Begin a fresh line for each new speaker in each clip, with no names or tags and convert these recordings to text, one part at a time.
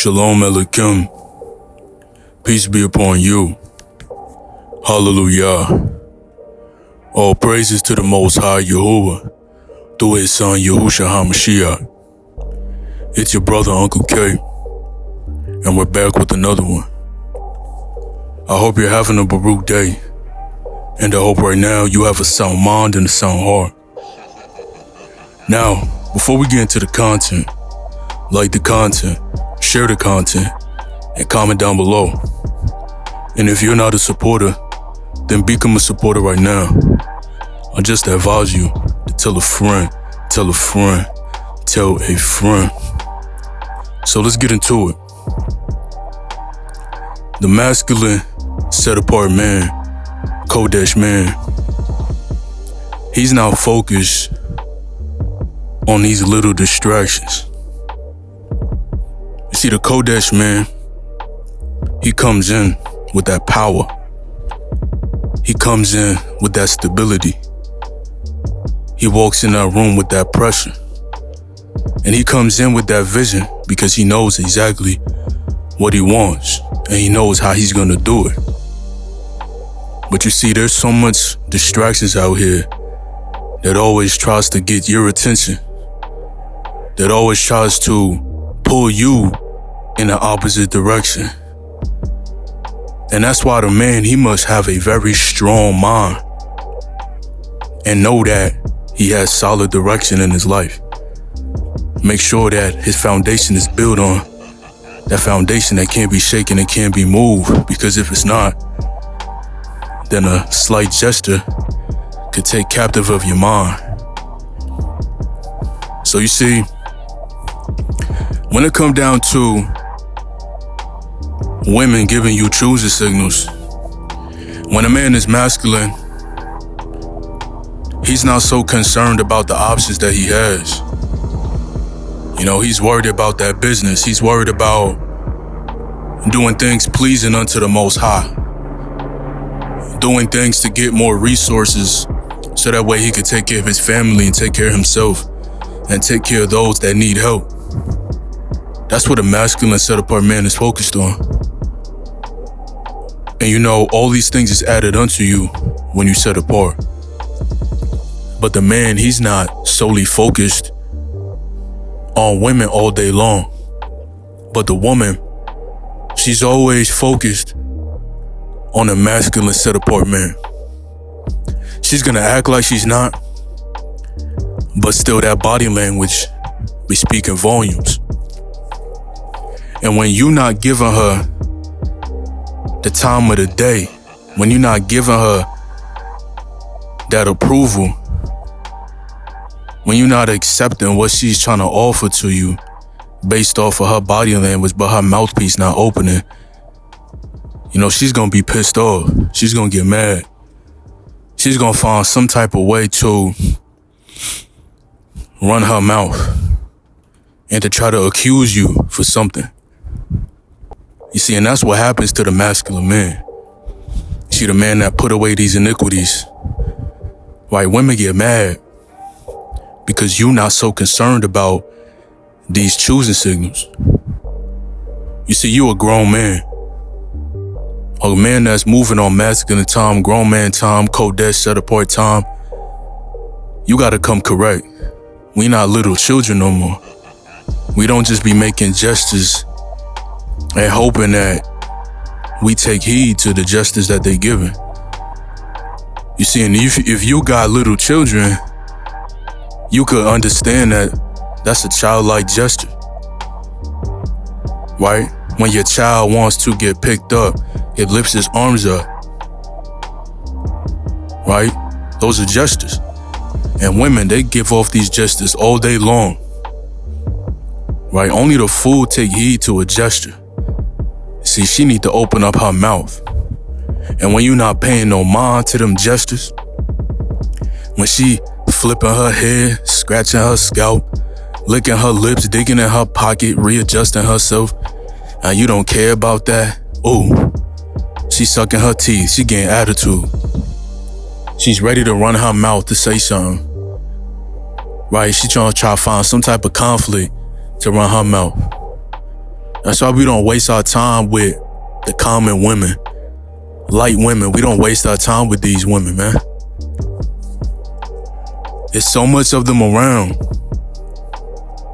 Shalom Aleichem. Peace be upon you. Hallelujah. All praises to the Most High Yahuwah through His Son Yahushua HaMashiach. It's your brother UncleK, and we're back with another one. I hope you're having a Baruch day, and I hope right now you have a sound mind and a sound heart. Now, before we get into the content, like the content, share the content, and comment down below. And if you're not a supporter, then become a supporter right now. I just advise you to tell a friend, tell a friend, tell a friend. So let's get into it. The masculine, set-apart man, Kodesh man, he's now focused on these little distractions. You see, the Kodesh man, he comes in with that power. He comes in with that stability. He walks in that room with that pressure. And he comes in with that vision because he knows exactly what he wants and he knows how he's gonna do it. But you see, there's so much distractions out here that always tries to get your attention, that always tries to pull you in the opposite direction. And that's why the man, he must have a very strong mind and know that he has solid direction in his life. Make sure that his foundation is built on that foundation that can't be shaken and can't be moved, because if it's not, then a slight gesture could take captive of your mind. So you see, when it comes down to women giving you choosing signals, when a man is masculine, he's not so concerned about the options that he has. You know, he's worried about that business. He's worried about doing things pleasing unto the Most High, doing things to get more resources so that way he could take care of his family and take care of himself and take care of those that need help. That's what a masculine, set-apart man is focused on. And you know, all these things is added unto you when you set apart. But the man, he's not solely focused on women all day long. But the woman, she's always focused on a masculine, set-apart man. She's gonna act like she's not, but still that body language be speaking volumes. And when you not giving her the time of the day, when you're not giving her that approval, when you're not accepting what she's trying to offer to you based off of her body language, but her mouthpiece not opening, you know, she's gonna be pissed off. She's gonna get mad. She's gonna find some type of way to run her mouth and to try to accuse you for something. You see, and that's what happens to the masculine man. You see, the man that put away these iniquities. Right? Women get mad because you're not so concerned about these choosing signals. You see, you a grown man. A man that's moving on masculine time, grown man time, Kodesh, set apart time. You gotta come correct. We not little children no more. We don't just be making gestures and hoping that we take heed to the justice that they giving. You see, and if you got little children, you could understand that that's a childlike gesture, right? When your child wants to get picked up, it lifts his arms up, right? Those are gestures. And women, they give off these gestures all day long, right? Only the fool take heed to a gesture. See, she need to open up her mouth. And when you're not paying no mind to them gestures, when she flipping her hair, scratching her scalp, licking her lips, digging in her pocket, readjusting herself, and you don't care about that, ooh, she sucking her teeth, she getting attitude. She's ready to run her mouth to say something, right? She trying to find some type of conflict to run her mouth. That's why we don't waste our time with the common women, light women. We don't waste our time with these women, man. There's so much of them around,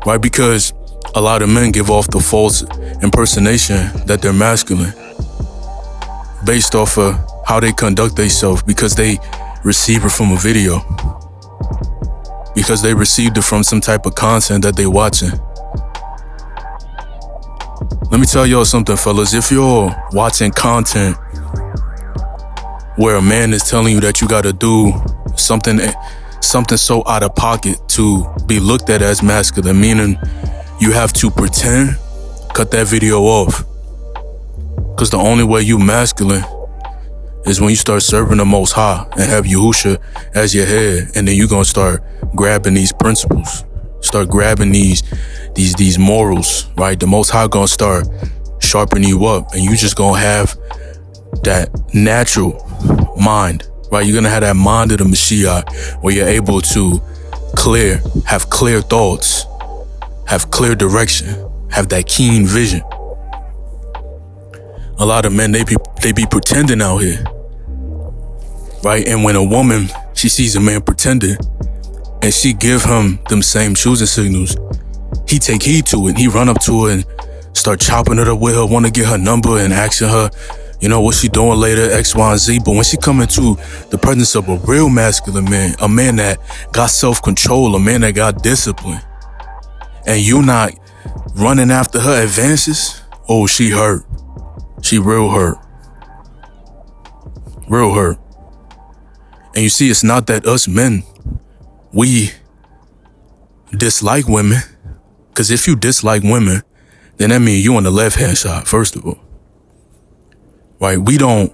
right? Because a lot of men give off the false impersonation that they're masculine based off of how they conduct themselves, because they receive it from a video, because they received it from some type of content that they're watching. Let me tell y'all something, fellas. If you're watching content where a man is telling you that you gotta do something so out of pocket to be looked at as masculine, meaning you have to pretend, cut that video off. Because the only way you masculine is when you start serving the Most High and have Yahusha as your head, and then you're gonna start grabbing these principles, start grabbing these morals, right? The Most High gonna start sharpening you up, and you just gonna have that natural mind, right? You're gonna have that mind of the Mashiach, where you're able to have clear thoughts, have clear direction, have that keen vision. A lot of men, they be pretending out here, right? And when a woman, she sees a man pretending, and she give him them same choosing signals, he take heed to it. He run up to her and start chopping it up with her, want to get her number and asking her, what she doing later, X, Y, and Z. But when she come into the presence of a real masculine man, a man that got self-control, a man that got discipline, and you not running after her advances, oh, she hurt. She real hurt. Real hurt. And you see, it's not that us men, we dislike women. Because if you dislike women, then that means you on the left-hand side, first of all. Right? We don't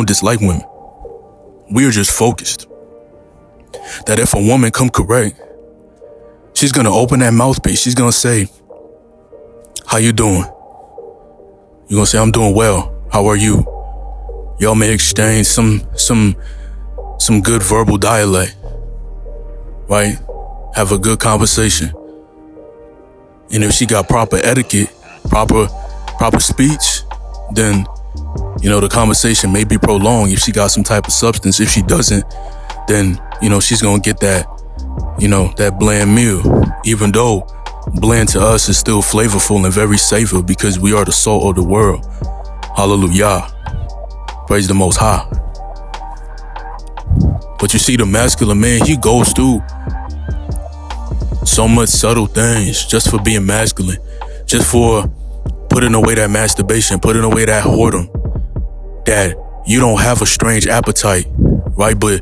dislike women. We are just focused that if a woman come correct, she's going to open that mouthpiece. She's going to say, how you doing? You're going to say, I'm doing well. How are you? Y'all may exchange some good verbal dialect, right? Have a good conversation. And if she got proper etiquette, proper speech, then, the conversation may be prolonged if she got some type of substance. If she doesn't, then, she's going to get that, that bland meal, even though bland to us is still flavorful and very savor, because we are the salt of the world. Hallelujah. Praise the Most High. But you see, the masculine man, he goes through so much subtle things just for being masculine, just for putting away that masturbation, putting away that whoredom, that you don't have a strange appetite, right? But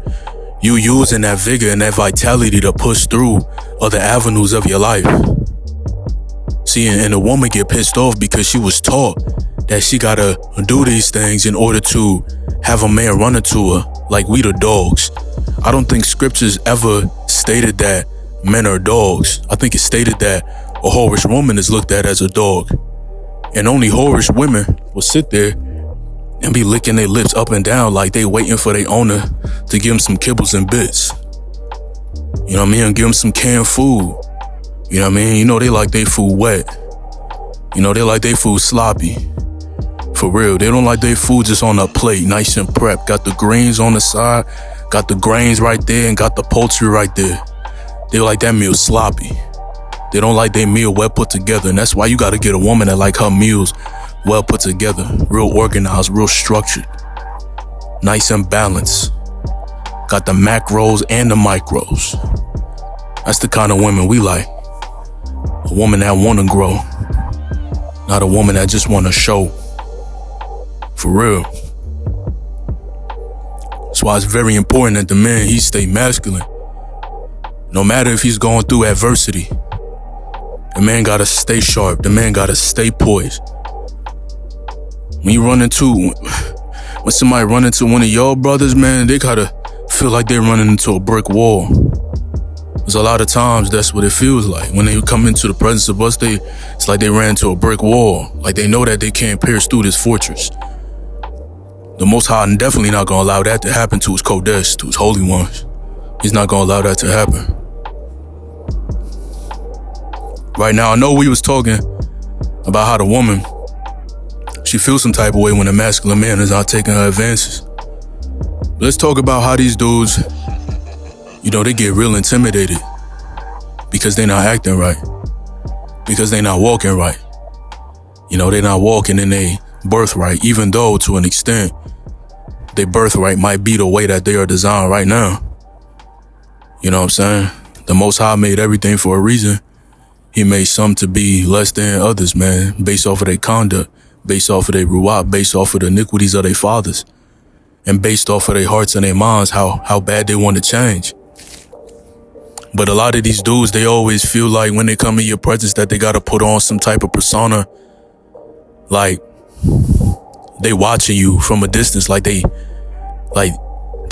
you using that vigor and that vitality to push through other avenues of your life. See, and a woman get pissed off because she was taught that she gotta do these things in order to have a man run into her like we the dogs. I don't think scriptures ever stated that men are dogs. I think it stated that a whorish woman is looked at as a dog. And only whorish women will sit there and be licking their lips up and down like they waiting for their owner to give them some kibbles and bits. You know what I mean? And give them some canned food. You know what I mean? They like their food wet. They like their food sloppy. For real. They don't like their food just on a plate, nice and prepped. Got the greens on the side, got the grains right there, and got the poultry right there. They like that meal sloppy. They don't like their meal well put together. And that's why you got to get a woman that like her meals well put together, real organized, real structured, nice and balanced. Got the macros and the micros. That's the kind of women we like. A woman that want to grow, not a woman that just want to show. For real. That's why it's very important that the man, he stay masculine. No matter if he's going through adversity, the man gotta stay sharp. The man gotta stay poised. When somebody run into one of your brothers, man, they gotta feel like they're running into a brick wall. There's a lot of times that's what it feels like. When they come into the presence of us, it's like they ran into a brick wall. Like they know that they can't pierce through this fortress. The Most High definitely not gonna allow that to happen to his Kodesh, to his holy ones. He's not gonna allow that to happen. Right now, I know we was talking about how the woman, she feels some type of way when a masculine man is out taking her advances. Let's talk about how these dudes, they get real intimidated because they're not acting right, because they're not walking right. They're not walking in their birthright, even though to an extent, their birthright might be the way that they are designed right now. You know what I'm saying? The Most High made everything for a reason. He made some to be less than others, man, based off of their conduct, based off of their ruach, based off of the iniquities of their fathers, and based off of their hearts and their minds, how bad they want to change. But a lot of these dudes, they always feel like when they come in your presence that they got to put on some type of persona, like they watching you from a distance, like they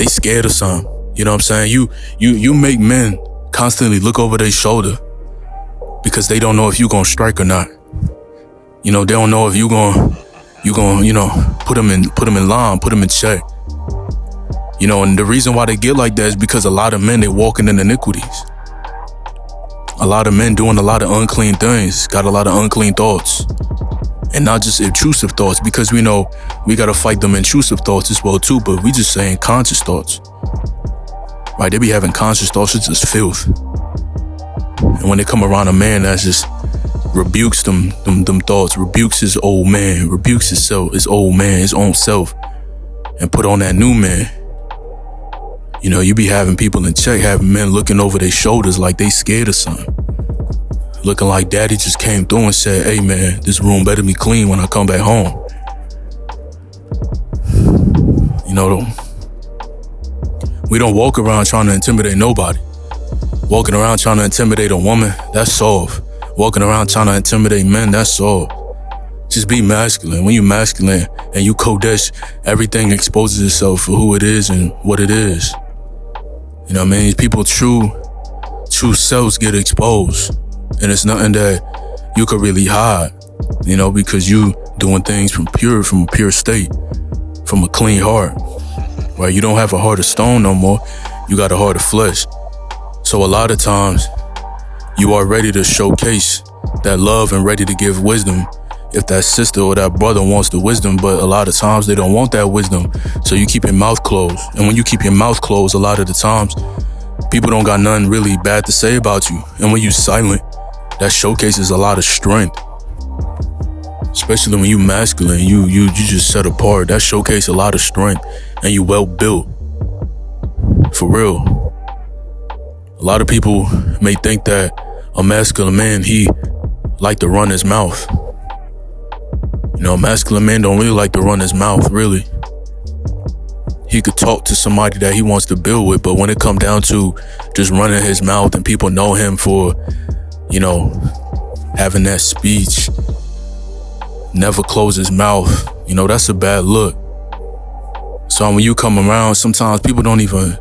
scared of something. You know what I'm saying? You make men constantly look over their shoulder because they don't know if you gonna strike or not. They don't know if you gonna put them in line, put them in check. And the reason why they get like that is because a lot of men, they walking in iniquities. A lot of men doing a lot of unclean things, got a lot of unclean thoughts. And not just intrusive thoughts, because we know we gotta fight them intrusive thoughts as well too, but we just saying conscious thoughts. Right? They be having conscious thoughts, it's just filth. And when they come around a man that just rebukes them thoughts, rebukes his old man, rebukes his own self, and put on that new man, you be having people in check, having men looking over their shoulders like they scared of something. Looking like daddy just came through and said, hey man, this room better be clean when I come back home. We don't walk around trying to intimidate nobody. Walking around trying to intimidate a woman, that's soft. Walking around trying to intimidate men, that's soft. Just be masculine. When you're masculine and you Kodesh, everything exposes itself for who it is and what it is. You know what I mean? People true selves get exposed. And it's nothing that you could really hide, because you doing things from a pure state, from a clean heart, right? You don't have a heart of stone no more. You got a heart of flesh. So a lot of times you are ready to showcase that love and ready to give wisdom if that sister or that brother wants the wisdom, but a lot of times they don't want that wisdom. So you keep your mouth closed. And when you keep your mouth closed, a lot of the times, people don't got nothing really bad to say about you. And when you silent, that showcases a lot of strength. Especially when you masculine, you just set apart. That showcases a lot of strength and you well built. For real. A lot of people may think that a masculine man, he like to run his mouth. A masculine man don't really like to run his mouth, really. He could talk to somebody that he wants to build with, but when it come down to just running his mouth and people know him for, having that speech, never close his mouth, that's a bad look. So when you come around, sometimes people don't even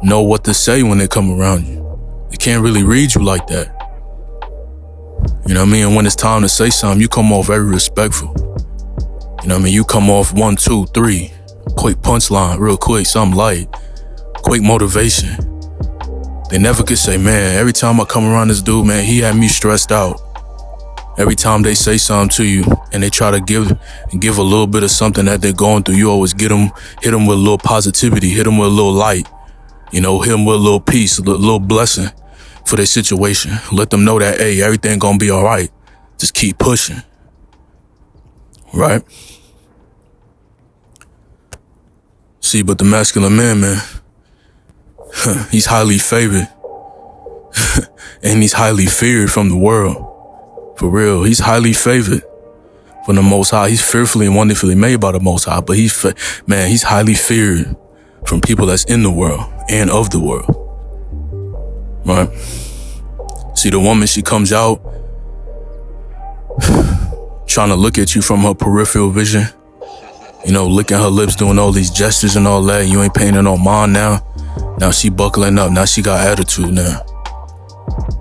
know what to say when they come around you. They can't really read you like that. You know what I mean? And when it's time to say something, you come off very respectful. You know what I mean? You come off 1, 2, 3, quick punchline, real quick, something light, quick motivation. They never could say, man, every time I come around this dude, man, he had me stressed out. Every time they say something to you and they try to give a little bit of something that they're going through, you always hit them with a little positivity, hit them with a little light, hit them with a little peace, a little blessing for their situation. Let them know that, hey, everything gonna be all right. Just keep pushing. Right? See, but the masculine man, he's highly favored and he's highly feared from the world. For real, he's highly favored from the Most High. He's fearfully and wonderfully made by the Most High, but he's highly feared from people that's in the world and of the world. Right? See, the woman, she comes out trying to look at you from her peripheral vision, licking her lips, doing all these gestures and all that. You ain't paying her no mind now. Now she buckling up. Now she got attitude now.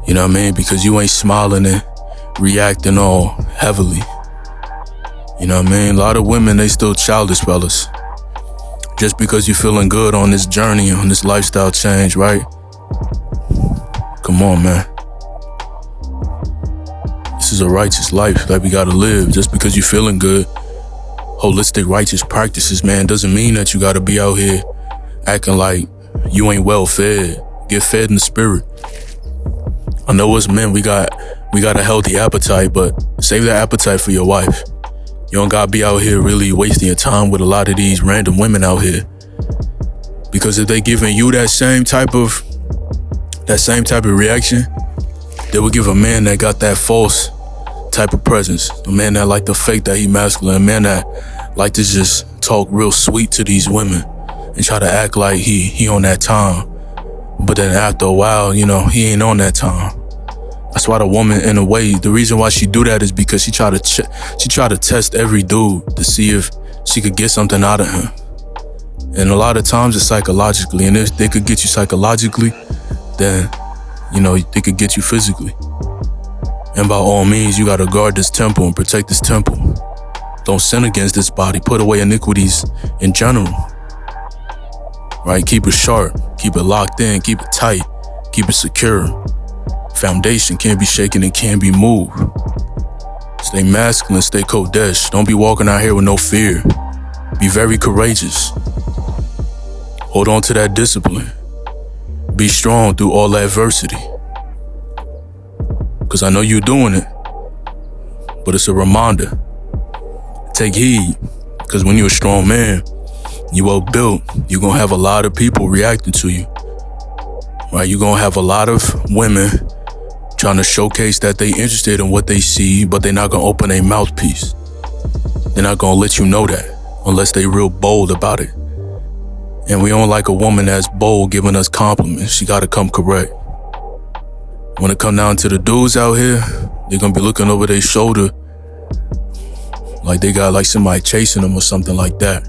You know what I mean? Because you ain't smiling and reacting all heavily. You know what I mean? A lot of women, they still childish, fellas. Just because you're feeling good on this journey, on this lifestyle change, right? Come on, man. this is a righteous life that we gotta live. Just because you're feeling good, holistic righteous practices, man, doesn't mean that you gotta be out here acting like you ain't well fed. Get fed in the spirit. I know as men, we got a healthy appetite, but save that appetite for your wife. You don't gotta be out here really wasting your time with a lot of these random women out here. Because if they giving you that same type of reaction, they will give a man that got that false type of presence. A man that like to fake that he masculine. A man that like to just talk real sweet to these women and try to act like he on that time. But then after a while, he ain't on that time. That's why the woman, in a way, the reason why she do that is because she try to test every dude to see if she could get something out of him. And a lot of times it's psychologically. And if they could get you psychologically, then, they could get you physically. And by all means, you gotta guard this temple and protect this temple. Don't sin against this body. Put away iniquities in general. Right? Keep it sharp. Keep it locked in. Keep it tight. Keep it secure. Foundation can't be shaken and can't be moved. Stay masculine. Stay Kodesh. Don't be walking out here with no fear. Be very courageous. Hold on to that discipline. Be strong through all adversity. Because I know you're doing it, but it's a reminder. Take heed, because when you're a strong man, you well built, you're going to have a lot of people reacting to you. Right? You're going to have a lot of women trying to showcase that they interested in what they see, but they're not going to open their mouthpiece. They're not going to let you know that unless they real bold about it. And we don't like a woman that's bold giving us compliments. She got to come correct. When it come down to the dudes out here, they're going to be looking over their shoulder like they got like somebody chasing them or something like that.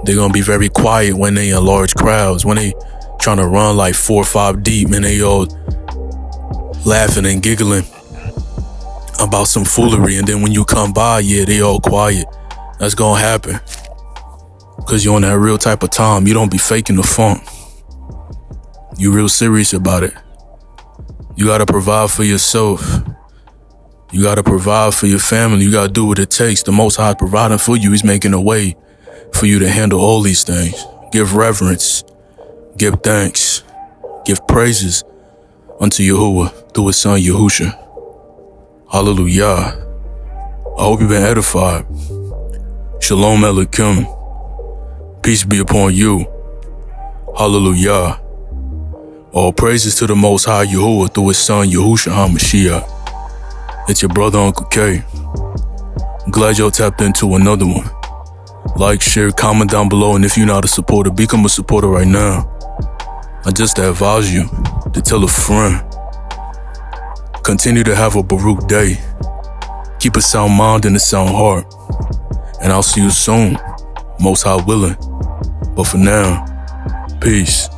They're going to be very quiet when they in large crowds, when they trying to run like 4 or 5 deep and they all laughing and giggling about some foolery. And then when you come by, they all quiet. That's going to happen. Because you're on that real type of time. You don't be faking the funk. You real serious about it. You got to provide for yourself. You got to provide for your family. You got to do what it takes. The Most High providing for you. He's making a way for you to handle all these things. Give reverence. Give thanks. Give praises unto Yahuwah through his son Yahusha. Hallelujah. I hope you've been edified. Shalom Aleichem. Peace be upon you. Hallelujah. All praises to the Most High Yahuwah through his son Yahusha HaMashiach. It's your brother UncleK. I'm glad y'all tapped into another one. Like, share, comment down below, and if you're not a supporter, become a supporter right now. I just advise you to tell a friend. Continue to have a Baruch day. Keep a sound mind and a sound heart. And I'll see you soon, Most High willing. But for now, peace.